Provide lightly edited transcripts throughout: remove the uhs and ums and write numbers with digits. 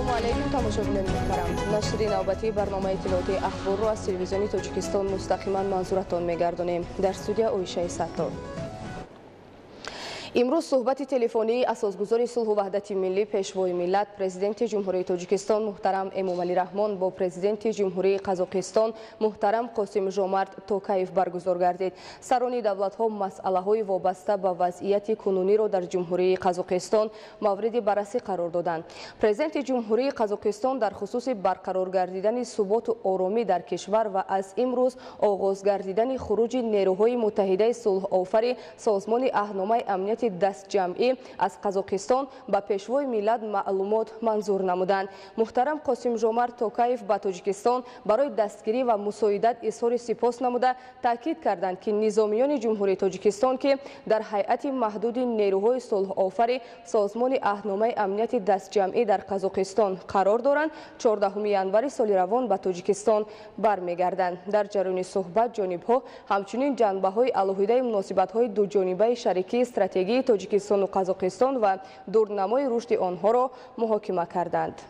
السلام علیکم تماشاگران محترم. نشر نوبتی برنامه اطلاعاتی اخبار را از تلویزیون تاجیکستان مستقیما منظورتان می‌گردانیم. در استودیو اویشه ستار. امروز صحبت تلفنی اساسگزار صلح و وحدت ملی پیشوای ملت پرزیدنت جمهوری تاجیکستان محترم امومالی رحمان با پرزیدنت جمهوری قزاقستان محترم قاسم جومرت توکایف برگزار گردید. سران دولت‌ها مسئله‌های وابسته به وضعیت کنونی را در جمهوری قزاقستان مورد بررسی قرار دادند. پرزیدنت جمهوری قزاقستان در خصوص برقرار گردیدن ثبات و آرامی در کشور و از امروز آغاز گردیدن خروج نیروهای متحده صلح آفر سازمان عهدنامه امنیت دست جمعی از قزاقستان به پیشوای ملت معلومات منظور نمودند. محترم قاسم جومرت توکایف به تاجیکستان برای دستگیری و مساعدت اظهار سپاس نموده تاکید کردند که نظامیان جمهوری تاجیکستان که در هیئت محدود نیروهای صلح آفر سازمان عهدنامه امنیت دست جمعی در قزاقستان قرار دارند 14 ینوری سال روان به تاجیکستان برمیگردند. در جریان صحبت جانب‌ها همچنین جنبه‌های علیحده مناسبت‌های دو جانبه شریکی استراتژی تاجیکستان و قزاقستان و دورنمای رشد آنها را محاکمه کردند.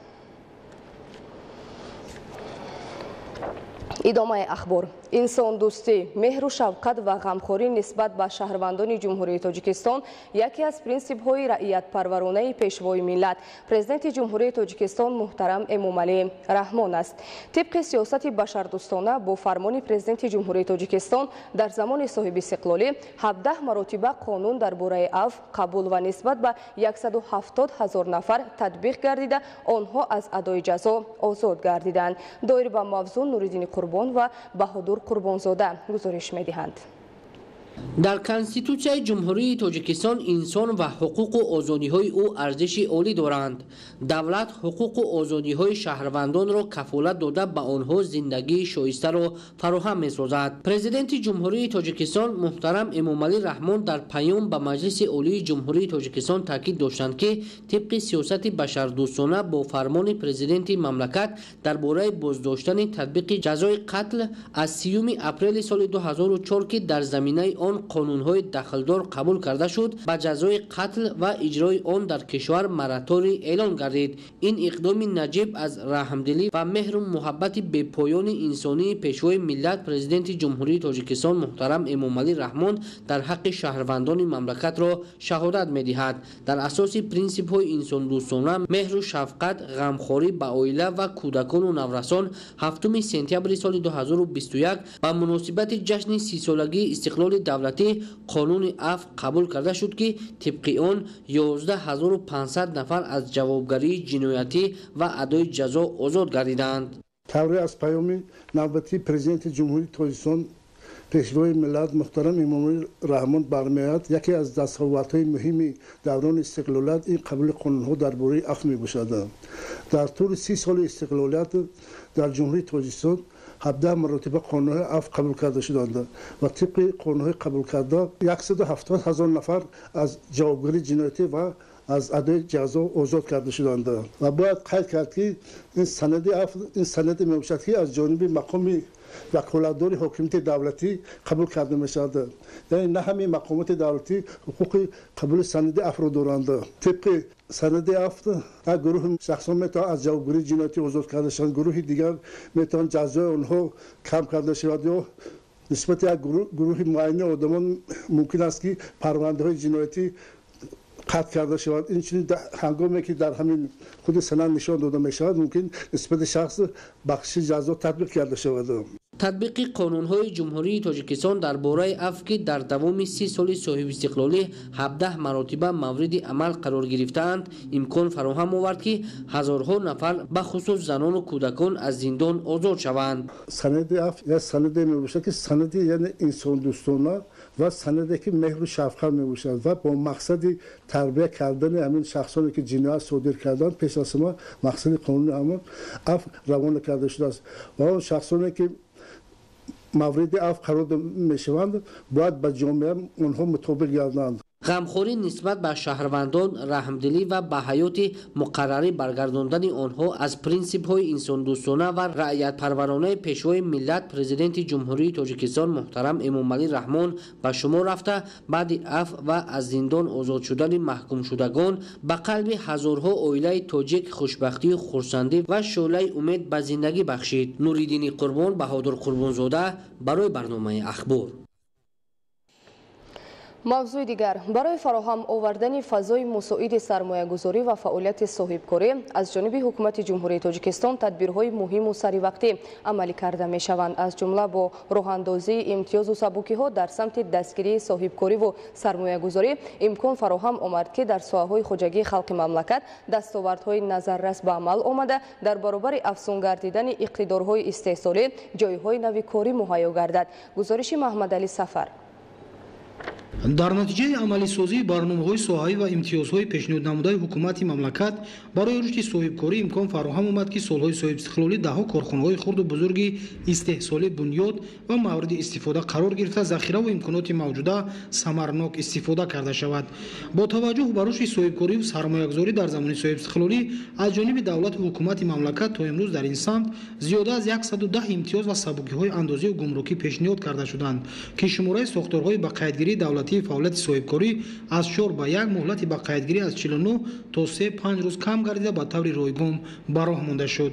ادامه اخبار. انسان دوستی، مهر و شفقت و غمخوری نسبت به شهروندان جمهوری تاجیکستان یکی از پرینسیپ‌های رعیت پرورانه پیشوای ملت پرزیدنت جمهوری تاجیکستان محترم امومالی رحمان است. طبق سیاست بشردوستانه با فرمان پرزیدنت جمهوری تاجیکستان در زمان صاحب استقلالی 17 مراتبه قانون درباره عفو، قبول و نسبت به 170,000 نفر تطبیق گردیده آنها از ادای جزا آزاد گردیدند. دایر به موضوع نوریدین قربان و بهادر قربانزاده گزارش می‌دهند. در کنستیتوسیای جمهوری تاجیکستان انسان و حقوق و آزادی‌های او ارزش عالی دارند. دولت حقوق و آزادی‌های شهروندان را کفالت داده به آنها زندگی شایسته را فراهم می‌سازد. پرزیدنت جمهوری تاجیکستان محترم امومالی رحمان در پیام به مجلس عالی جمهوری تاجیکستان تاکید داشتند که طبق سیاست بشردوستانه با فرمان پرزیدنت مملکت درباره بازداشتن تطبیق جزای قتل از 30 اپریل سال 2004 که در زمینه آن قانون‌های دخلدار قبول کرده شد به جزای قتل و اجرای آن در کشور مراتوری اعلان گردید. این اقدام نجیب از رحمدلی و مهر و محبت بی‌پایان انسانی پیشوای ملت پرزیدنت جمهوری تاجیکستان محترم امومالی رحمان در حق شهروندان مملکت را شهادت می‌دهد. در اساس پرینسیپ‌های انسان دوستانه، مهر و شفقت، غمخواری به عائله و کودکان و نورسان 7 سپتامبر سال 2021 به مناسبت جشن 30 سالگی استقلال دولتی قانون عفو قبول کرده شد که طبق آن 11,500 نفر از جوابگری جنایتی و ادای جزا آزاد گردیدند. طوری از پیام نوبتی پرزیدنت جمهوری تاجیکستان پیشوای ملت محترم امومالی رحمان برمی‌آید یکی از دستاوردهای مهم دوران استقلالت این قبول قانون‌ها درباره عفو می‌باشد. در طول 30 سال استقلالیت در جمهوری تاجیکستان 17 مراتبه قانون عفو قبول کرده شدند و طبق قانون قبول کرده 170,000 نفر از جوابگری جنایتی و از ادای جزا آزاد کرده شدند و باید قید کرد که این سند عفو این سند میباشد که از جانب مقام وکالتدار حاکمیت دولتی قبول کرده میشود. یعنی نه همه مقامات دولتی حقوق قبول سند عفو دارند. طبق سند عفو یک گروه شخصان میتوان از جوابگری جنایتی آزاد کرده شوند، گروه دیگر میتوان جزای آنها کم کرده شود یا نسبت یک گروه معین آدمان ممکن است که پرونده های جنایتی قطع کرده شود. این چنین هنگامی که در همین خود سند نشان داده می شود ممکن نسبت شخص بخش جزا تطبیق کرده شود. تطبیق قانون‌های جمهوری تاجیکستان درباره عفو که در دوام 30 سال صاحب استقلالی 17 مراتبه مورد عمل قرار گرفتند امکان فراهم آورد که هزارها نفر به خصوص زنان و کودکان از زندان آزاد شوند. سند عفو یا سند میباشد که سند یعنی انسان دوستانه و سندی که مهر و شفقت میباشد و با مقصد تربیت کردن همین شخصانی که جنایت صادر کردند پیش از ما مقصد قانون اما عفو روانه کرده شده است و اون شخصانی که مورد عفو قرار میشوند باید به جامعه اونها مطابق گردند. غمخوری نسبت به شهروندان، رحمدلی و به حیات مقرری برگرداندن آنها از پرینسیپ های انسان دوستانه و رعیت پرورانه پیشوای ملت پرزیدنت جمهوری تاجیکستان محترم امامعلی رحمان به شمار رفته بعد عفو و از زندان آزاد شدن محکوم شدگان به قلب هزارها عائله تاجیک خوشبختی و خرسندی و شعله امید به زندگی بخشید. نوریدین قربان، بهادر قربانزاده برای برنامه اخبار. موضوع دیگر، برای فراهم آوردن فضای مساعد سرمایه‌گذاری و فعالیت صاحبکاری از جانب حکومت جمهوری تاجیکستان تدبیرهای مهم و سریع عملی کرده می‌شوند. از جمله با راه‌اندازی امتیاز و سبوکی‌ها در سمت دستگیری صاحبکاری و سرمایه‌گذاری امکان فراهم آمد که در ساحه‌های خوجگی خلق مملکت دستاوردهای نظررس به عمل آمده در برابر افزون گردیدن اقتدارهای استحصالی جایهای نوی کاری مهیا گردد. گزارش محمد علی سفر. در نتیجه عملی سازی برنامه‌های ساحه‌ای و امتیازهای پیشنهاد نموده حکومت مملکت برای رشد صاحبکاری امکان فراهم آمد که سالهای صاحب استقلالی ده‌ها کارخانه‌های خرد و بزرگ استحصالی بنیاد و مورد استفاده قرار گرفته ذخیره و امکانات موجوده ثمرناک استفاده کرده شود. با توجه به رشد صاحبکاری و سرمایه‌گذاری در زمان صاحب استقلالی از جانب دولت و حکومت مملکت تا امروز در این سمت زیاده از 110 امتیاز و سبوکی‌های اندازی و گمرکی پیشنهاد کرده شدند که شماره ساختارهای با قیدگیری دولتی فعالیت صاحبکاری از 4 به 1 مهلت با قیدگیری از 49 تا 35 روز کم گردیده به طور رایگان به راه مانده شد.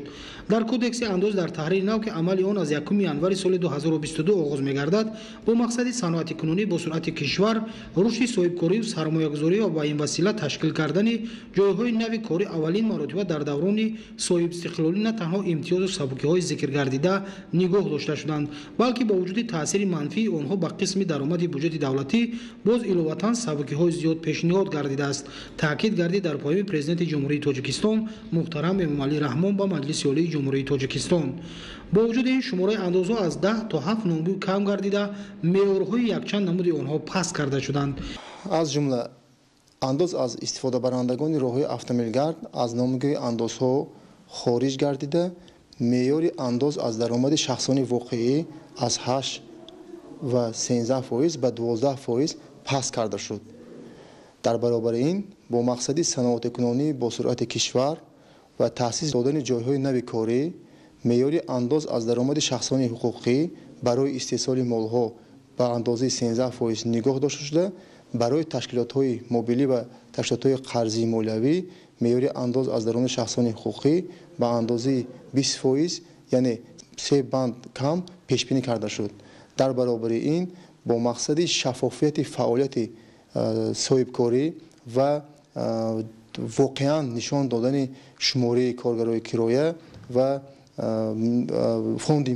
در کودکس انداز در تحریر نو که عمل آن از 1 ینوار سال 2022 آغاز می‌گردد با مقصد صنعت کنونی با سرعت کشور رشد صاحبکاری و سرمایه‌گذاری و با این وسیله تشکیل کردن جایهای نوی کاری اولین مراتبه در دوران صاحب استقلالی نه تنها امتیاز و سبوکی‌های ذکر گردیده نگاه داشته شدند بلکه با وجود تاثیر منفی آنها به قسم درآمد بودجه دولتی باز الواتن سبوکی‌های زیاد پیشنهاد گردیده است. تاکید گردید در پایان پرزیدنت جمهوری تاجیکستان محترم امامعلی رحمان با مجلس عالی جمهوری تاجیکستان. با وجود این شماره اندازها از 10 تا 7 نمره کم گردیده معیارهای یکچند نمود آنها پست کرده شدند. از جمله انداز از استفاده برندگان راههای اتومبیلگرد از نمره اندازها خارج گردیده معیار انداز از درآمد شخصانی واقعی از 8 و 13% به 12% پست کرده شد. در برابر این با مقصد صنعت کنونی با سرعت کشور و تأسیس دادن جایهای نوی کاری معیار انداز از درآمد شخصانی حقوقی برای استحصال مالها به اندازه 13% نگاه داشته شده. برای تشکیلات‌های مبیلی و تشکیلات‌های قرضی مالیوی معیار انداز از درآمد شخصانی حقوقی به اندازه 20% یعنی 3 بند کم پیش بینی کرده شد. در برابر این با مقصد شفافیت فعالیت صاحبکاری و واقعا نشان دادن شماره کارگرای کرایه و فوند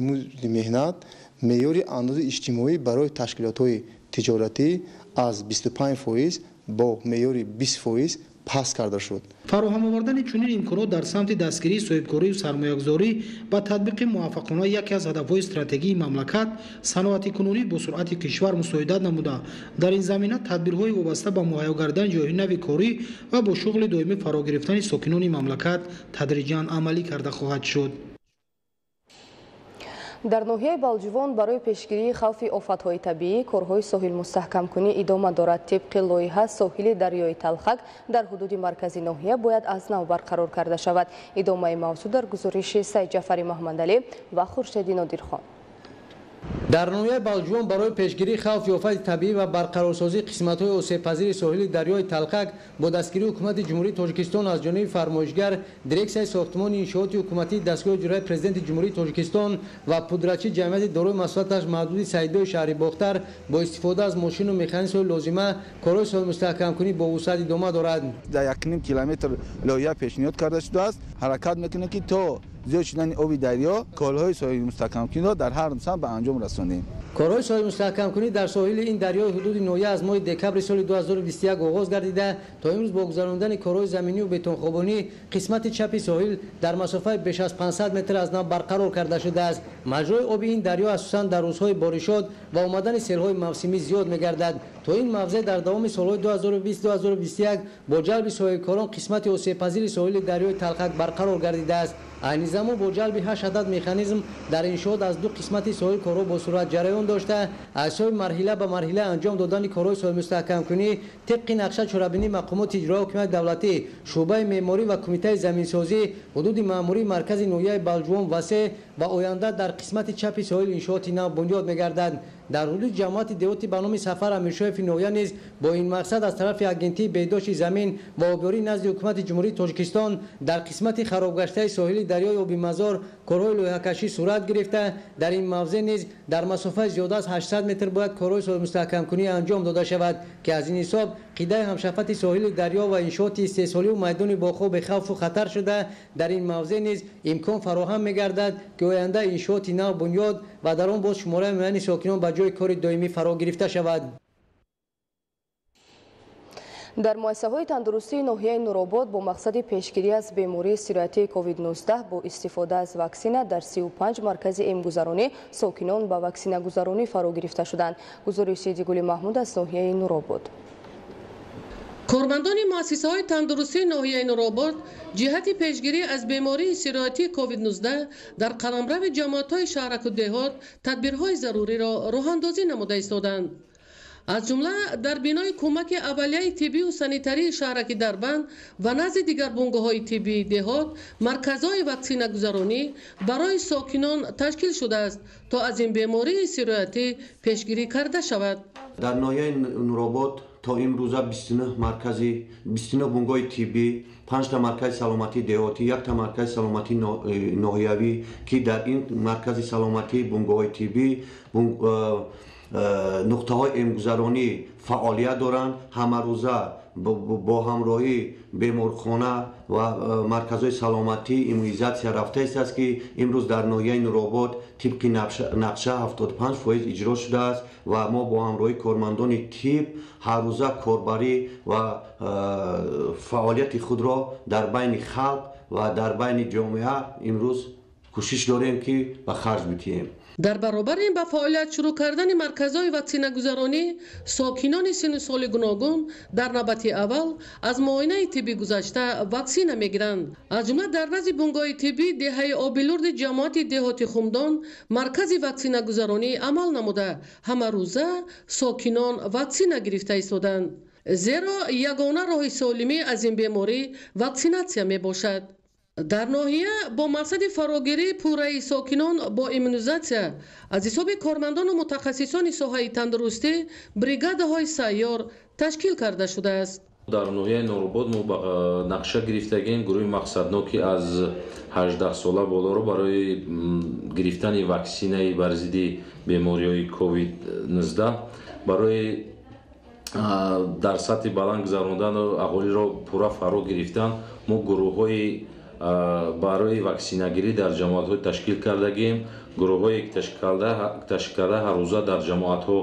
مهنت معیار انداز اجتماعی برای تشکیلات‌های تجارتی از 25% با معیار 20% پست کرده شد. فراهم آوردن چنین امکانات در سمت دستگیری صاحبکاری و سرمایه‌گذاری و تطبیق موفقانه یکی از هدف‌های استراتژی مملکت صنعت کنونی با سرعت کشور مساعدت نموده. در این زمینه تدبیرهای وابسته به مهیا کردن جایهای نوی کاری و با شغل دائمی فرا گرفتن ساکنان مملکت تدریجاً عملی کرده خواهد شد. در ناحیه بالجوان برای پیشگیری خوف آفت‌های طبیعی کارهای ساحل مستحکم کنی ادامه دارد. طبق لایحه ساحل دریای تلخک در حدود مرکزی ناحیه باید از نو برقرار کرده شود. ادامه موضوع در گزارش سید جعفری محمدعلی و خورشید نادرخان. در ناحیه بالجوان برای پیشگیری خوف آفت طبیعی و برقرارسازی قسمت‌های آسیب‌پذیر ساحل دریای تلخک با دستگیری حکومت جمهوری تاجیکستان از جانب فرمایشگر دیرکسیون ساختمان انشاءات حکومتی دستگاه اجرایی پرزیدنت جمهوری تاجیکستان و پودرچی جمعیت دارای مسئولیتش محدود سیدای شهری باختر با استفاده از ماشین و مکانیزم لازمه کارهای ساحل مستحکم کنی با وسعت ادامه دارد. در 1.5 کیلومتر لایحه پیشنهاد کرده شده است. حرکت میکنه که تا زیاد شدن آب دریا کارهای ساحل مستحکم کنی را در هر سمت به انجام رسانیم. کارهای ساحل مستحکم کنی در ساحل این دریای حدود ناحیه از ماه دکمبر سال 2021 آغاز گردیده تا امروز با گذراندن کارهای زمینی و بتون خوابانی قسمت چپ ساحل در مسافت بیش از 500 متر از نو برقرار کرده شده است. مجرای آب این دریا اساساً در روزهای بارشات و آمدن سیل‌های موسمی زیاد می‌گردد. تا این موضع در دوام سال‌های 2020-2021 با جلب ساحلکاران قسمت آسیب‌پذیر ساحل دریای تلخک برقرار گردیده است. айни замон бо ҷалби 8 адад механизм дар иншоот аз ду қисмати соҳил корҳо бо сурат ҷараён дошта аз соҳи марҳила ба марҳила анҷом додани корҳои соҳил мустаҳкамкунӣ тибқи нақша чорабинии мақомоти иҷрои ҳукумати давлатӣ шуъбаи меъморӣ ва кумитаи заминсозӣ ҳудуди маъмурии маркази ноҳияи балҷувон васеъ ва оянда дар қисмати чапи соҳил иншооти нав бунёд мегардад. дар ҳудуди ҷамоати деҳоти ба номи Сафар Амиршоеви ноҳия низ бо ин мақсад аз тарафи агентии беҳдошти замин ва обёрӣ назди ҳукумати ҷумҳурии Тоҷикистон дар қисмати харобгаштаи соҳили дарёи оби Мазор корҳои лоиҳакашӣ сурат гирифта дар ин мавзеъ низ дар масофаи зиёда аз 800 метр бояд корҳои соҳил мустаҳкамкунӣ анҷом дода шавад ки аз ин ҳисоб қидаи ҳамшафати соҳили дарё ва иншооти истеҳсолию майдони бохоб хавфу хатар шуда дар ин мавзеъ низ имкон фароҳам мегардад ки оянда иншооти нав бунёд ва дар он боз шумораи муайяни сокинон ба ҷои кори доимӣ фаро гирифта шавад. дар муассисаҳои тандурустии ноҳияи Нуробод бо мақсади пешгирӣ аз бемории сироятии COVID-19 бо истифода аз ваксина дар 35 маркази эмгузаронӣ сокинон ба ваксинагузаронӣ фаро гирифта шуданд. гузориши Дигули Маҳмуд аз ноҳияи Нуробод. кормандони муассисаҳои тандурустии ноҳияи Нуробод ҷиҳати пешгирӣ аз бемории сироятии COVID-19 дар қаламрави ҷамоатҳои шаҳраку деҳот тадбирҳои заруриро роҳандозӣ намуда истоданд. аз ҷумла дар бинои кӯмаки аввалияи тиббию санитарии шаҳраки Дарбанд ва назди дигар бунгоҳҳои тиббии деҳот марказҳои ваксинагузаронӣ барои сокинон ташкил шудааст то аз ин бемории сироятӣ пешгирӣ карда шавад. дар ноҳияи Нуробод то имрӯза 29 бунгоҳи тиббӣ, 5 та маркази саломатии деҳотӣ, 1 та маркази саломатии ноҳиявӣ ки дар ин маркази саломатии бунгоҳи тиббӣ нуқтаҳои эмгузаронӣ фаъолият доранд. ҳамарӯза бо ҳамроҳии беморхона ва марказҳои саломатӣ иммунизатсия рафтааст ки имрӯз дар ноҳияи Нуробод тибқи нақша 75% иҷро шудааст ва мо бо ҳамроҳии кормандони тиб ҳаррӯза корбарӣ ва фаъолияти худро дар байни халқ ва дар байни ҷомеа имрӯз кӯшиш дорем ки ба харҷ битиҳем. дар баробар ин ба фаъолият шурӯъ кардани марказҳои ваксинагузаронӣ сокинони синну соли гуногун дар навбати аввал аз муоинаи тиббӣ гузашта ваксина мегиранд. аз ҷумла дар назди бунгоҳи тиббӣ деҳаи обилурди ҷамоати деҳоти Хумдон маркази ваксинагузаронӣ амал намуда ҳамарӯза сокинон ваксина гирифта истоданд, зеро ягона роҳи солимӣ аз ин беморӣ ваксинатсия мебошад. дар ноҳия бо мақсади фарогирии пурраи сокинон бо иммунизатсия аз ҳисоби кормандону мутахассисони соҳаи тандурустӣ бригадаҳои сайёр ташкил карда шудааст. дар ноҳияи Нуробод мо нақша гирифтагем гурӯҳи мақсадноки аз 18 сола болоро барои гирифтани ваксинаи бар зидди бемориҳои COVID-19 барои дар сатҳи баланд гузарондану аҳолиро пурра фаро гирифтан мо гурӯҳҳои барои ваксинагирӣ дар ҷамоатҳо ташкил кардагем. гурӯҳҳое ташкил карда ҳаррӯза дар ҷамоатҳо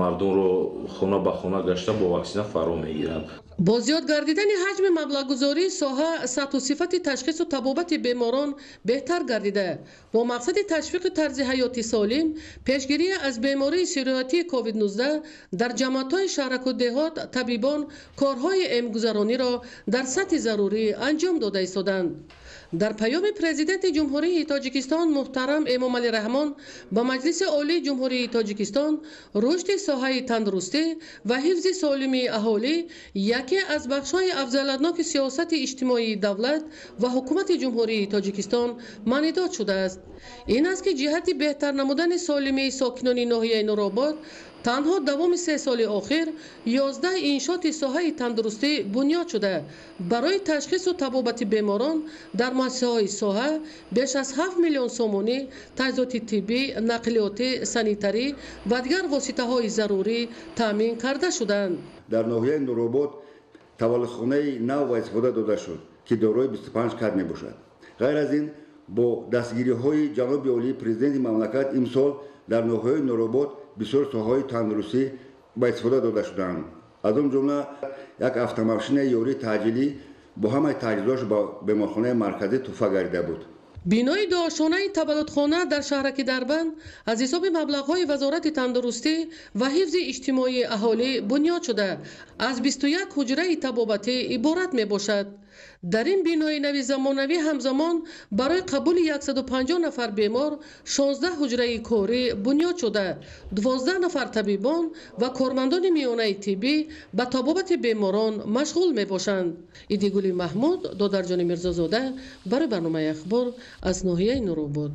мардумро хона ба хона гашта бо ваксина фаро мегиранд. бо зиёд гардидани ҳаҷми маблағгузории соҳа сатҳу сифати ташхису табобати беморон беҳтар гардида бо мақсади ташвиқи тарзи ҳаёти солим пешгирӣ аз бемории сироятии COVID-19 дар ҷамоатҳои шаҳраку деҳот табибон корҳои эмгузарониро дар сатҳи зарурӣ анҷом дода истоданд. дар паёми президенти ҷумҳурии Тоҷикистон муҳтарам Эмомалӣ Раҳмон ба Маҷлиси Олии Ҷумҳурии Тоҷикистон рушди соҳаи тандурустӣ ва ҳифзи солимии аҳолӣ яке аз бахшҳои афзалиятноки сиёсати иҷтимоии давлат ва ҳукумати Ҷумҳурии Тоҷикистон маънидод шудааст. ин аст ки ҷиҳати беҳтар намудани солимии сокинони ноҳияи Нуробод танҳо давоми 3 соли охир 11 иншооти соҳаи тандурустӣ бунёд шуда барои ташхису табобати беморон дар муассисаҳои соҳа беш аз 7 миллион сомонӣ таҷҳизоти тиббӣ, нақлиётӣ, санитарӣ ва дигар воситаҳои зарурӣ таъмин карда шуданд. дар ноҳияи Нуробод таваллуххонаи нав ва истифода дода шуд ки дорои 25 кат мебошад. ғайр аз ин бо дастгириҳои ҷаноби олии президенти мамлакат имсол дар ноҳияи Нуробод бисёр соҳаҳои тандурустӣ ба истифода дода шуданд. аз он ҷумла як автомошинаи ёрии таъҷилӣ бо ҳамаи таҷҳизотш ба беморхонаи марказӣ туҳфа гардида буд. бинои дуошонаи табаллутхона дар шаҳраки Дарбанд аз ҳисоби маблағҳои вазорати тандурустӣ ва ҳифзи иҷтимоии аҳолӣ бунёд шуда аз 21 ҳуҷраи табобатӣ иборат мебошад. дар ин бинои нави замонавӣ ҳамзамон барои қабули 150 нафар бемор 16 ҳуҷраи корӣ бунёд шуда 12 нафар табибон ва кормандони миёнаи тиббӣ ба табобати беморон машғул мебошанд. Идигули Маҳмуд, Додарҷони Мирзозода, барои барномаи ахбор аз ноҳияи Нуробод.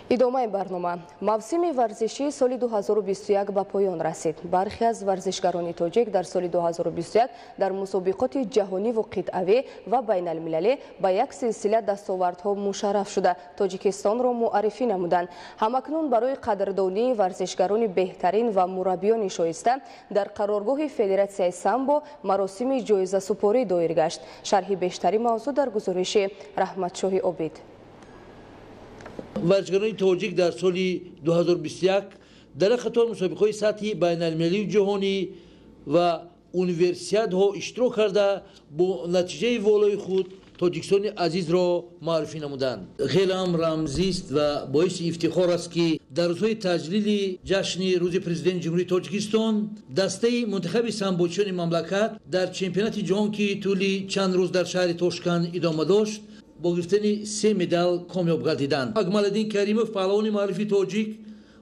идомаи барнома. Мавсими варзиши соли 2021 ба поён расид. Бархе аз варзишгарони тоҷик дар соли 2021 дар мусобиқоти ҷаҳониву қитъавӣ ва байналмилалӣ ба як силсила дастовардҳо мушарраф шуда Тоҷикистонро муаррифӣ намуданд. Ҳамакнун барои қадрдонии варзишгарони беҳтарин ва мураббиёни шоиста дар қароргоҳи Федератсияи самбо маросими ҷоизасупорӣ доир гашт. Шарҳи бештари мавзӯъ дар гузориши Раҳматшоҳи Обид. ورزشگران تاجیک در سال 2021 در قطار مسابقات سطحی بین‌المللی و جهانی و اونیورسیادها اشتراک کرده با نتیجه والای خود تاجیکستان عزیز را معرفی نمودند. خیلی هم رمزی است و باعث افتخار است که در روزهای تجلیل جشن روز پرزیدنت جمهوری تاجیکستان دسته منتخب سمبوچیان مملکت در چمپیونات جهان که طول چند روز در شهر تاشکند ادامه داشت با گرفتن 3 مدال کامیاب گردیدند. اکمالالدین کریمов پهلوان معروف تاجیک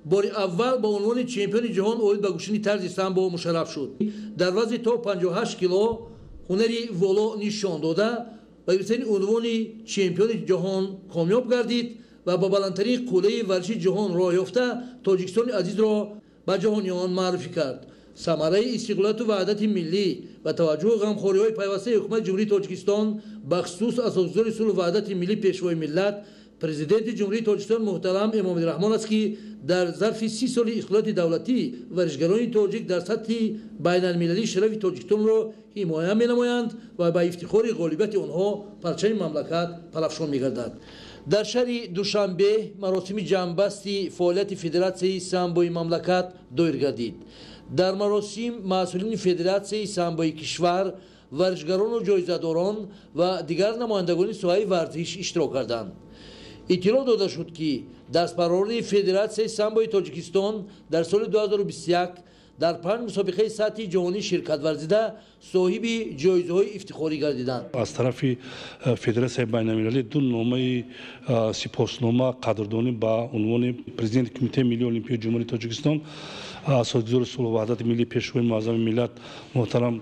بار اول با عنوان چمپیون جهان اومد به گشودن طرز سامبو مشرف شد. در وزن تا 58 کیلو هنری والا نشان داده و گرفتن عنوان چمپیون جهان کامیاب گردید و با بلندترین قله ورزش جهان راه یافته تاجیکستان عزیز را به جهانیان معرفی کرد. ثمره استقلالیت و وحدت ملی و توجه غمخوری‌های پیوسته حکومت جمهوری تاجیکستان بخصوص اساسگزار صلح و وحدت ملی پیشوای ملت پرزیدنت جمهوری تاجیکستان محترم امامعلی رحمان است که در ظرف 30 سال استقلال دولتی ورزشگران تاجیک در سطح بین‌المللی شرف تاجیکستان را حمایت می‌نمایند و با افتخار غالبیت آنها پرچم مملکت پرافشان می‌گردد. در شهر دوشنبه مراسم جمع‌بستی فعالیت فدراسیای سامبوی مملکت دایر گردید. در مراسم مسئولین فدراسیای سامبوی کشور، ورزشگران و جایزه‌داران و دیگر نمایندگان ساحه ورزش اشتراک کردند. اطلاع داده شد که دستپروری فدراسیای سامبوی تاجیکستان در سال 2021 در 5 مسابقه سطحی جهانی شرکت ورزیده صاحب جایزه‌های افتخاری گردیدند. از طرف فدراسیای بین‌المللی دو نامه سپاسنامه قدردانی با عنوان پرزیدنت کمیته ملی المپیک جمهوری تاجیکستان اساسگزار صلح و وحدت ملی پیشوای معظم ملت محترم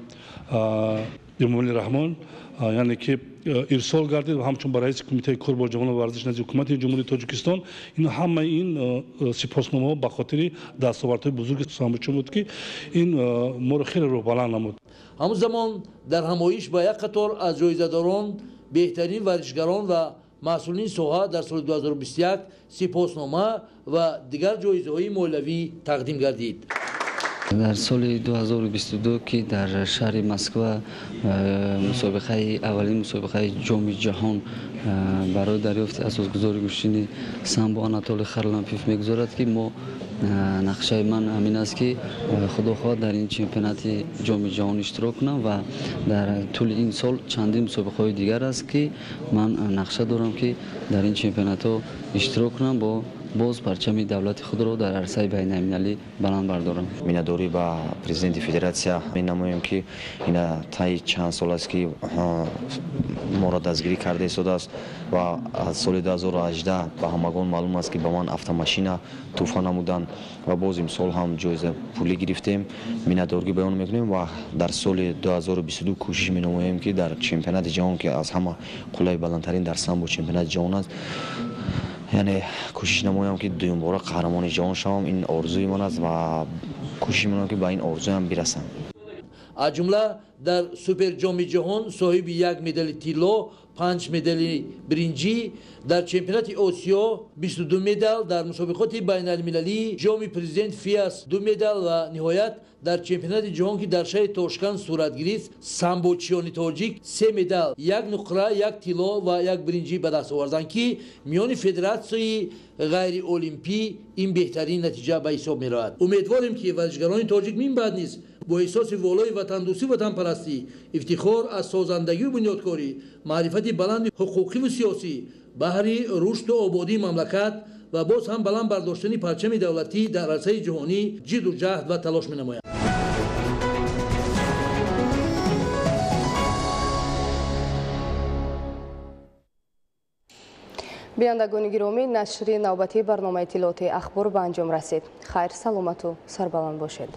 امامعلی رحمان یعنی که ارسال گردید و همچون برای رئیس کمیته کار با جوان و ورزش نزد حکومت جمهوری تاجیکستان این همه این سپاسنامه‌ها به خاطر دستاوردهای بزرگ سامبوچی بود که این ما را خیلی رو بلند نمود. همزمان در همایش با یک قطار از جایزه‌داران بهترین ورزشگران و مسئولین ساحه در سال 2021 سپاسنامه و دیگر جایزه‌های مولوی تقدیم گردید. در سال 2022 که در شهر مسکو اولین مسابقه جام جهان برای دریافت اساسگزاری گشتن سامبو آناتولی خرلمپیف میگذارد که ما نقشه من همین است که خدا خواهد در این چمپیونات جام جهان اشتراک کنم و در طول این سال چندین مسابقه دیگر است که من نقشه دارم که در این چمپیونات ها اشتراک کنم با باز پرچم دولت خود را در عرصه بین‌المللی بلند بردارم. مینادوری با پرزیدنت فدراسیا می‌نمایم که اینا تا چند سال است که ما را دستگیری کرده شده است و از سال 2018 به همگان معلوم است که به من автомашина توفان نمودند و باز این سال هم جایزه پولی گرفتیم. مینادوری بیان می‌کنیم و در سال 2022 کوشش می‌نماییم که در چمپیونات جهان که از همه قله بلندترین در سامبو چمپیونات جهان است یعنی کوشش نمایم که دوم بار قهرمان جهان شوم. این آرزوی من است و کوشش می‌کنم که به این آرزو هم برسم. از جمله در سوپر جام جهان صاحب یک مدال طلا 5 مدال برنجی در چمپیونات آسیا 22 مدال در مسابقات بین‌المللی جام پرزیدنت فیاس 2 مدال و نهایت در چمپیونات جهان که در شهر تاشکند صورت گرفت سامبوچیان تاجیک 3 مدال، 1 نقره، 1 طلا و 1 برنجی به دست آوردند که میان فدراسیای غیر المپی این بهترین نتیجه به حساب می‌رود. امیدواریم که ورزشگران تاجیک من بعد نیز با احساس والای وطن دوستی و وطن پرستی، افتخار از سازندگی و بنیادکاری، معرفت بلند حقوقی و سیاسی، بهر رشد و آبادی مملکت و باز هم بلند برداشتن پرچم دولتی در عرصه جهانی جد و جهد و تلاش می‌نمایند. بینندگان گرامی، نشر نوبتی برنامه اطلاعات اخبار به انجام رسید. خیر، سلامت و سربلند باشید.